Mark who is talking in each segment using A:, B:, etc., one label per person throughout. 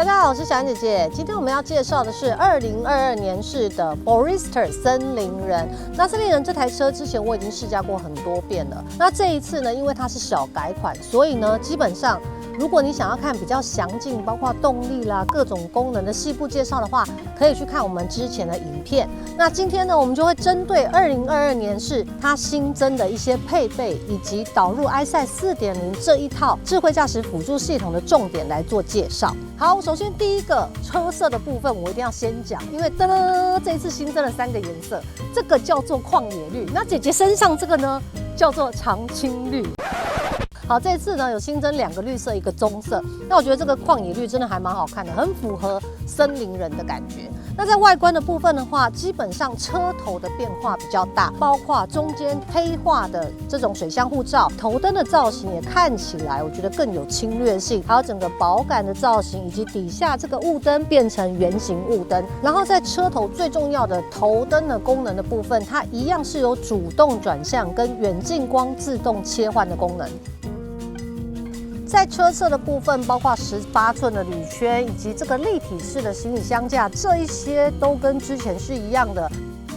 A: 大家好，我是小安姐姐。今天我们要介绍的是2022年式的 Forester 森林人。那森林人这台车之前我已经试驾过很多遍了。那这一次呢，因为它是小改款，所以呢，基本上如果你想要看比较详尽，包括动力啦、各种功能的细部介绍的话，可以去看我们之前的影片。那今天呢，我们就会针对2022年式它新增的一些配备，以及导入 EyeSight 4.0这一套智慧驾驶辅助系统的重点来做介绍。好，首先第一个车色的部分，我一定要先讲，因为噔噔，这一次新增了3个颜色，这个叫做旷野绿，那姐姐身上这个呢叫做长青绿。好，这次呢有新增2个绿色，1个棕色。那我觉得这个旷野绿真的还蛮好看的，很符合森林人的感觉。那在外观的部分的话，基本上车头的变化比较大，包括中间黑化的这种水箱护罩，头灯的造型也看起来我觉得更有侵略性，还有整个薄感的造型，以及底下这个雾灯变成圆形雾灯。然后在车头最重要的头灯的功能的部分，它一样是有主动转向跟远近光自动切换的功能。在车侧的部分，包括18寸的铝圈，以及这个立体式的行李箱架，这一些都跟之前是一样的。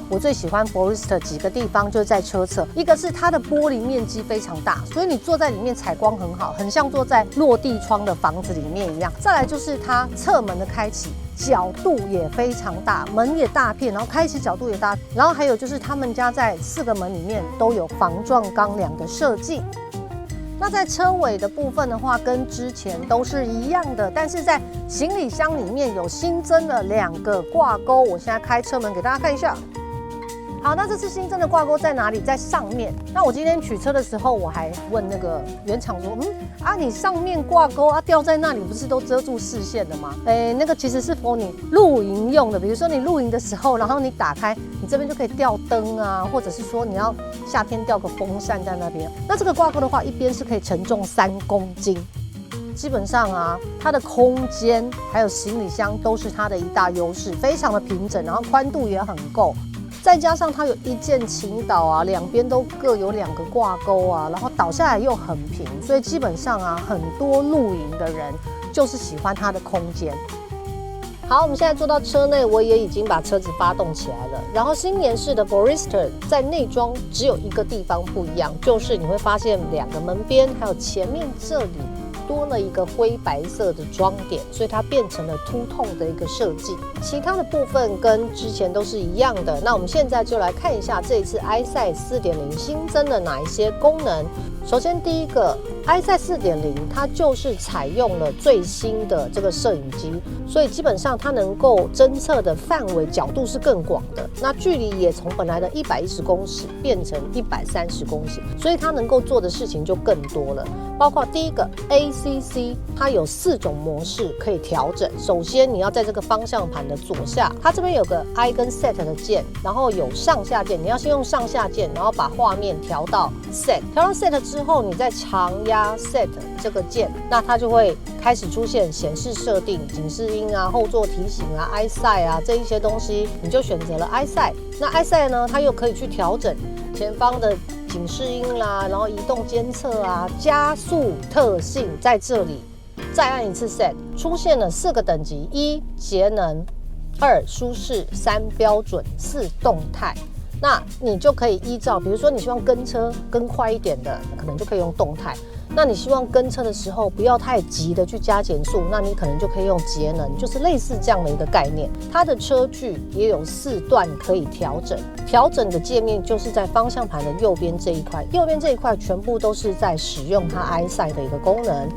A: 我最喜欢 Forester 几个地方就是在车侧，一个是它的玻璃面积非常大，所以你坐在里面采光很好，很像坐在落地窗的房子里面一样。再来就是它侧门的开启，角度也非常大，门也大片，然后开启角度也大。然后还有就是他们家在4个门里面都有防撞钢梁的设计。那在车尾的部分的话，跟之前都是一样的，但是在行李箱里面有新增了2个挂钩。我现在开车门给大家看一下。好，那这次新增的挂钩在哪里？在上面。那我今天取车的时候，我还问那个原厂说，你上面挂钩吊在那里不是都遮住视线的吗？那个其实是 for 你露营用的，比如说你露营的时候，然后你打开，你这边就可以吊灯啊，或者是说你要夏天吊个风扇在那边。那这个挂钩的话，一边是可以承重3公斤。基本上啊，它的空间还有行李箱都是它的一大优势，非常的平整，然后宽度也很够。再加上它有一键倾倒啊，两边都各有2个挂钩啊，然后倒下来又很平，所以基本上啊，很多露营的人就是喜欢它的空间。好，我们现在坐到车内，我也已经把车子发动起来了。然后新年式的 Forester 在内装只有一个地方不一样，就是你会发现2个门边还有前面这里多了一个灰白色的装点，所以它变成了凸痛的一个设计。其他的部分跟之前都是一样的。那我们现在就来看一下这一次 EyeSight 4.0 新增了哪一些功能。首先第一个 EyeSight 4.0 它就是采用了最新的这个摄影机，所以基本上它能够侦测的范围角度是更广的，那距离也从本来的110公尺变成130公尺，所以它能够做的事情就更多了。包括第一个 ACC 它有4种模式可以调整。首先你要在这个方向盘的左下，它这边有个 I 跟 Set 的键，然后有上下键，你要先用上下键，然后把画面调到 Set， 调到 Set 之后，你再长压 Set 这个键，那它就会开始出现显示设定、警示音啊、后座提醒啊、EyeSight 啊这一些东西，你就选择了 EyeSight。那 EyeSight 呢，它又可以去调整前方的警示音啦，然后移动监测啊、加速特性在这里。再按一次 Set， 出现了4个等级：1节能，2舒适，3标准，4动态。那你就可以依照，比如说你希望跟车跟快一点的，可能就可以用动态。那你希望跟车的时候不要太急的去加减速，那你可能就可以用节能，就是类似这样的一个概念。它的车距也有4段可以调整，调整的界面就是在方向盘的右边这一块，右边这一块全部都是在使用它 EyeSight 的一个功能。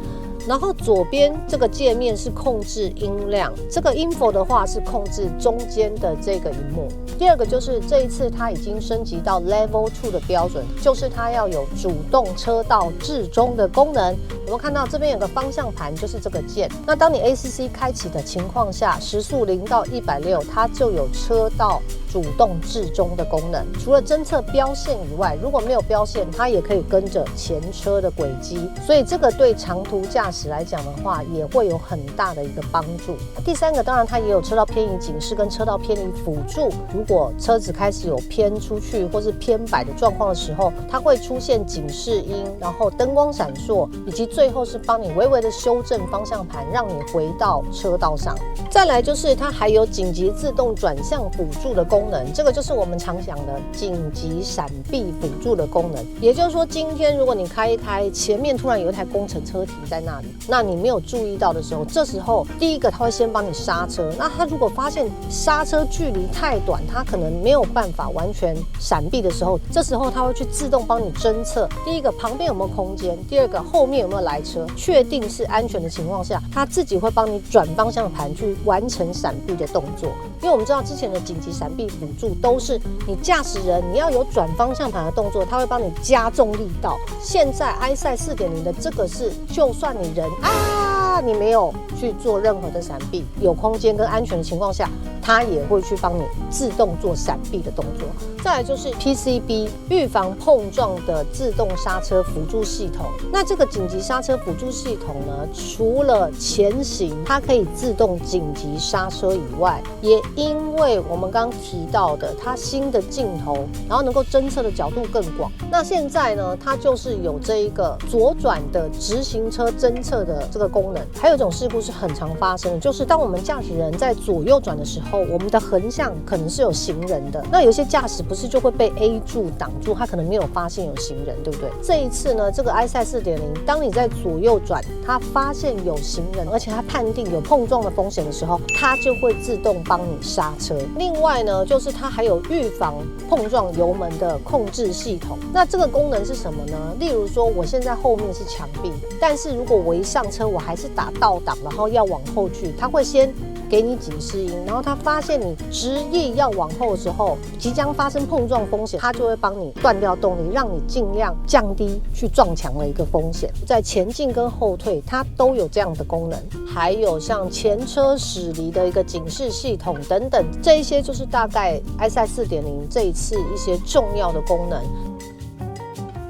A: 然后左边这个界面是控制音量，这个 Info 的话是控制中间的这个萤幕。第二个就是这一次它已经升级到 Level 2的标准，就是它要有主动车道置中的功能。有没有看到这边有个方向盘，就是这个键。那当你 ACC 开启的情况下，时速0到160，它就有车道主动置中的功能。除了侦测标线以外，如果没有标线，它也可以跟着前车的轨迹，所以这个对长途驾驶来讲的话，也会有很大的一个帮助。第3个，当然它也有车道偏移警示跟车道偏离辅助。如果车子开始有偏出去或是偏摆的状况的时候，它会出现警示音，然后灯光闪烁，以及最后是帮你微微的修正方向盘，让你回到车道上。再来就是它还有紧急自动转向辅助的功能，这个就是我们常讲的紧急闪避辅助的功能。也就是说，今天如果你开一开，前面突然有一台工程车停在那里，那你没有注意到的时候，这时候第一个它会先帮你刹车。那它如果发现刹车距离太短，它可能没有办法完全闪避的时候，这时候它会去自动帮你侦测，第一个旁边有没有空间，第二个后面有没有来车，确定是安全的情况下，它自己会帮你转方向盘去完成闪避的动作。因为我们知道之前的紧急闪避辅助都是你驾驶人你要有转方向盘的动作，它会帮你加重力道。现在 iSight 4.0 的这个是，就算你人你没有去做任何的闪避，有空间跟安全的情况下，它也会去帮你自动做闪避的动作。再来就是 PCB 预防碰撞的自动刹车辅助系统。那这个紧急刹车辅助系统呢，除了前行它可以自动紧急刹车以外，也因为我们刚提到的它新的镜头，然后能够侦测的角度更广。那现在呢，它就是有这一个左转的直行车侦测的这个功能。还有一种事故是很常发生的，就是当我们驾驶人在左右转的时候，我们的横向可能是有行人的，那有些驾驶不是就会被 A 柱挡住，他可能没有发现有行人，对不对？这一次呢，这个 iSight 4.0， 当你在左右转，它发现有行人，而且它判定有碰撞的风险的时候，它就会自动帮你刹车。另外呢，就是它还有预防碰撞油门的控制系统。那这个功能是什么呢？例如说，我现在后面是墙壁，但是如果我一上车，我还是打倒档，然后要往后去，它会先给你警示音，然后它发现你执意要往后的时候，即将发生碰撞风险，它就会帮你断掉动力，让你尽量降低去撞墙的一个风险。在前进跟后退，它都有这样的功能，还有像前车驶离的一个警示系统等等，这一些就是大概 iSight 4.0 这一次一些重要的功能。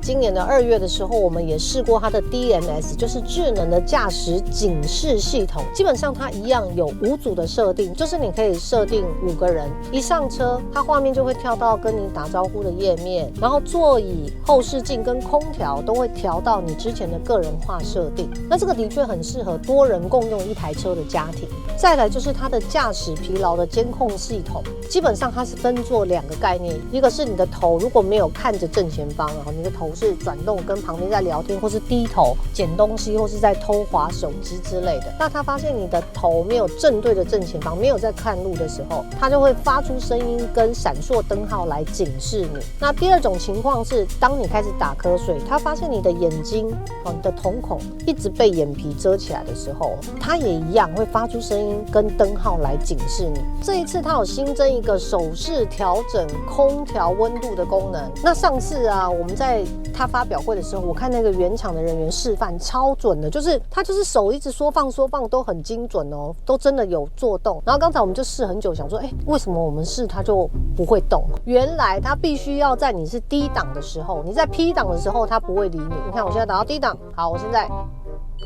A: 今年的2月的时候，我们也试过它的 DMS， 就是智能的驾驶警示系统。基本上它一样有5组的设定，就是你可以设定5个人，一上车，它画面就会跳到跟你打招呼的页面，然后座椅、后视镜跟空调都会调到你之前的个人化设定。那这个的确很适合多人共用一台车的家庭。再来就是它的驾驶疲劳的监控系统，基本上它是分作2个概念，一个是你的头如果没有看着正前方，然后你的头是转动跟旁边在聊天，或是低头捡东西，或是在偷滑手机之类的，那它发现你的头没有正对着正前方，没有在看路的时候，它就会发出声音跟闪烁灯号来警示你。那第2种情况是，当你开始打瞌睡，它发现你的眼睛、你的瞳孔一直被眼皮遮起来的时候，它也一样会发出声音跟灯号来警示你。这一次它有新增一个手势调整空调温度的功能。那上次啊，我们在它发表会的时候，我看那个原厂的人员示范超准的，就是他就是手一直缩放都很精准哦，都真的有做动。然后刚才我们就试很久，想说，为什么我们试它就不会动？原来它必须要在你是低档的时候，你在 P 档的时候，它不会理你。你看我现在打到低档，好，我现在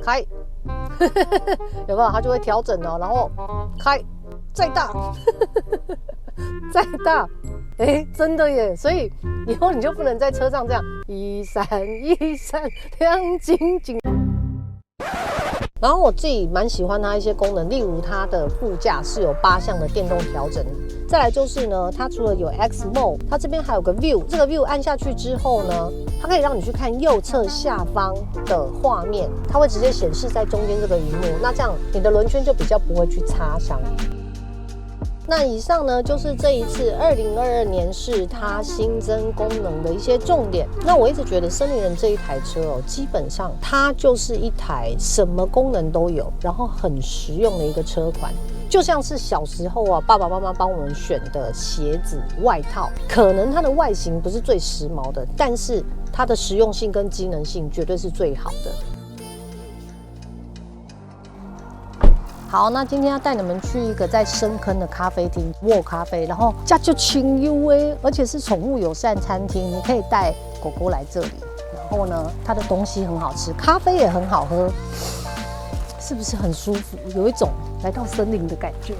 A: 开，有没有？它就会调整哦，然后开，再大，再大。真的耶！所以以后你就不能在车上这样一闪一闪亮晶晶。然后我自己蛮喜欢它一些功能，例如它的副驾是有8项的电动调整。再来就是呢，它除了有 X Mode， 它这边还有个 View， 这个 View 按下去之后呢，它可以让你去看右侧下方的画面，它会直接显示在中间这个荧幕，那这样你的轮圈就比较不会去擦伤。那以上呢，就是这一次2022年式它新增功能的一些重点。那我一直觉得森林人这一台车哦，基本上它就是一台什么功能都有，然后很实用的一个车款。就像是小时候啊，爸爸妈妈帮我们选的鞋子、外套，可能它的外形不是最时髦的，但是它的实用性跟机能性绝对是最好的。好，那今天要带你们去一个在深坑的咖啡厅沃咖啡，然后家就清幽而且是宠物友善餐厅，你可以带狗狗来这里。然后呢，它的东西很好吃，咖啡也很好喝，是不是很舒服？有一种来到森林的感觉。